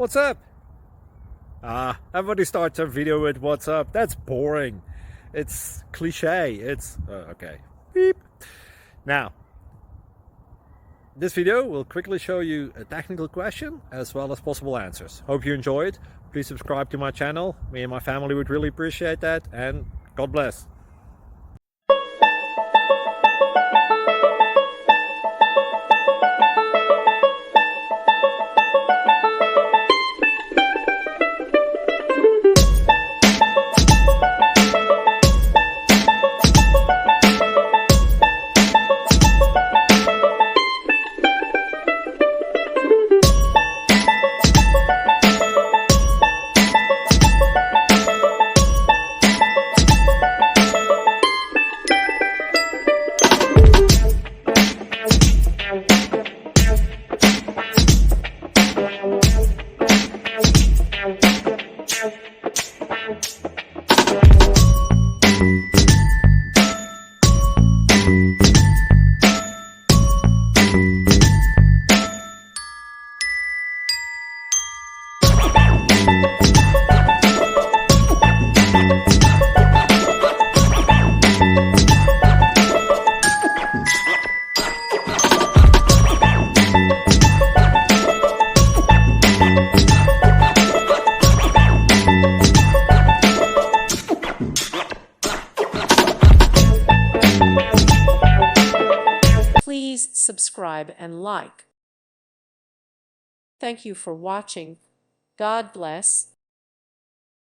What's up? Everybody starts their video with what's up. That's boring. It's cliche. It's okay. Beep. Now, this video will quickly show you a technical question as well as possible answers. Hope you enjoyed. Please subscribe to my channel. Me and my family would really appreciate that, and God bless. Please subscribe and like. Thank you for watching. God bless.